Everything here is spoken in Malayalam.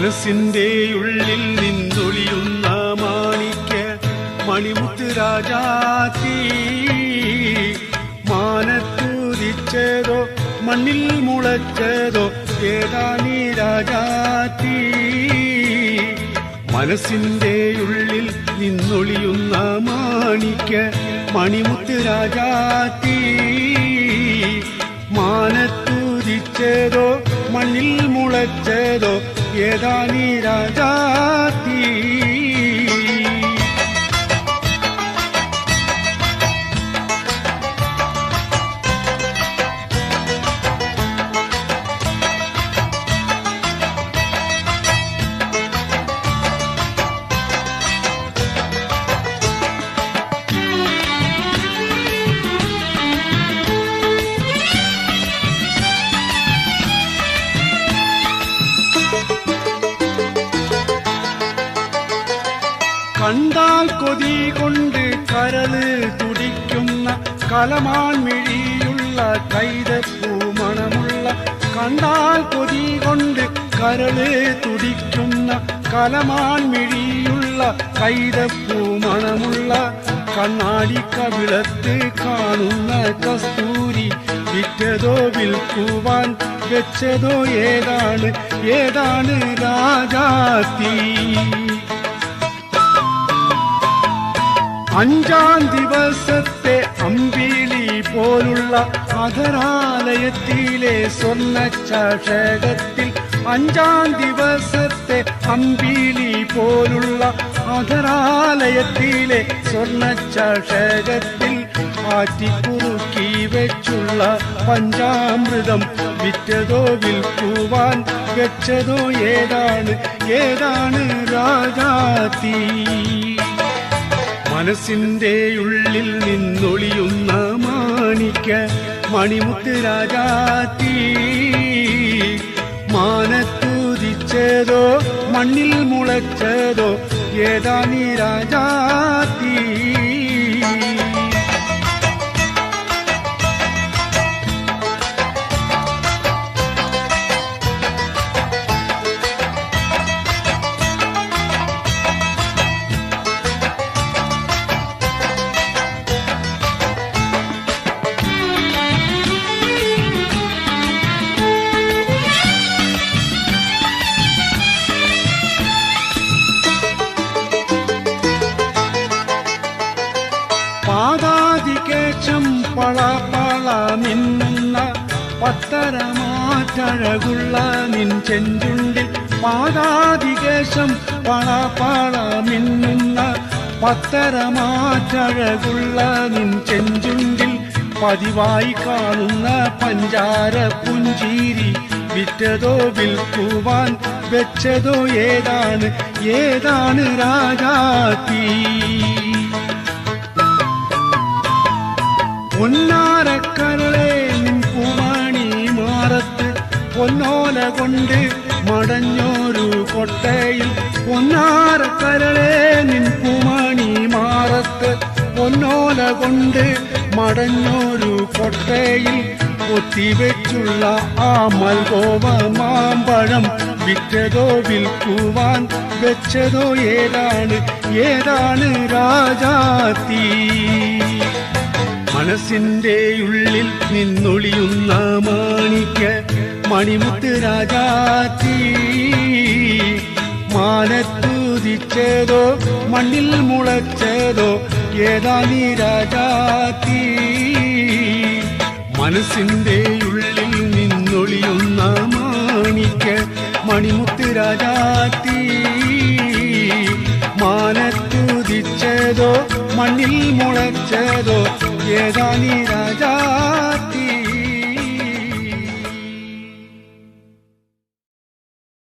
മനസ്സിന്റെ ഉള്ളിൽ നിന്നൊളിയുന്ന മാണിക്യ മണിമുത്ത് രാജാത്തി, മാനത്തുദിച്ചതോ മണ്ണിൽ മുളച്ചതോ ഏതാനീ രാജാത്തി. മനസ്സിന്റെ ഉള്ളിൽ നിന്നൊളിയുന്ന മാണിക്യ മണിമുത്ത് രാജാത്തി, മാനത്തുദിച്ചതോ മണ്ണിൽ മുളച്ചതോ ഏതാനീ രാജാത്തി. കണ്ടാൽ കൊതി കൊണ്ട് കരള് തുടിക്കുന്ന കലമാൻ മിഴിയുള്ള കൈതപ്പൂ മണമുള്ള, കണ്ടാൽ കൊതി കൊണ്ട് കരള് തുടിക്കുന്ന കലമാൻ മിഴിയുള്ള കൈതപ്പൂ മണമുള്ള, കണ്ണാടി കവിളത്ത് കാണുന്ന കസ്തൂരി വിറ്റതോ വിൽക്കുവാൻ വെച്ചതോ ഏതാണ് ഏതാണ് രാജാത്തി. അഞ്ചാം ദിവസത്തെ അമ്പിളി പോലുള്ള അധരാലയത്തിലെ സ്വർണ്ണ ചഷകത്തിൽ, അഞ്ചാം ദിവസത്തെ അമ്പിളി പോലുള്ള അധരാലയത്തിലെ സ്വർണ്ണ ചഷകത്തിൽ ആറ്റിക്കുറുക്കി വെച്ചുള്ള പഞ്ചാമൃതം വിറ്റതോ വിൽക്കുവാൻ വെച്ചതോ ഏതാണ് ഏതാണ് രാജാത്തി. മനസ്സിന്റെ ഉള്ളിൽ നിന്നൊളിയുന്ന മാണിക്യ മണിമുത്ത് രാജാത്തി, മാനത്തുദിച്ചതോ മണ്ണിൽ മുളച്ചതോ ഏതാനീ രാജാത്തി. പാദാതികേശം പളപള മിന്നുന്ന പത്തരമാറ്റഴകുള്ള നിൻ ചെഞ്ചുണ്ടിൽ, പാദാതികേശം പളപള മിന്നുന്ന പത്തരമാറ്റഴകുള്ള നിൻ ചെഞ്ചുണ്ടിൽ, പതിവായി കാണുന്ന പഞ്ചാര പുഞ്ചിരി വിറ്റതോ വിൽക്കുവാൻ വെച്ചതോ ഏതാണ് ഏതാണ് രാജാത്തി. പൊന്നാരക്കരളെ നിൻ പൂമണി മാറത്ത് പൊന്നോല കൊണ്ട് മടഞ്ഞോരു കൊട്ടയിൽ, പൊന്നാരക്കരളെ നിൻ പൂമണി മാറത്ത് പൊന്നോല കൊണ്ട് മടഞ്ഞോരു കൊട്ടയിൽ, കൊത്തിവെച്ചുള്ള ആ മൽഗോവ മാമ്പഴം വിറ്റതോ വിൽക്കുവാൻ വെച്ചതോ ഏതാണ് ഏതാണ് രാജാത്തി. മനസ്സിന്റെ ഉള്ളിൽ നിന്നൊളിയുന്ന മാണിക്യ മണിമുത്ത് രാജാത്തി, മാനത്തുദിച്ചതോ മണ്ണിൽ മുളച്ചതോ ഏതാനീ രാജാത്തി. മനസ്സിന്റെ ഉള്ളിൽ നിന്നൊളിയുന്ന മാണിക്യ മണിമുത്ത് രാജാത്തി, മാനത്തുദിച്ചതോ മണ്ണിൽ മുളച്ചതോ ഏതാനീ രാജാത്തി.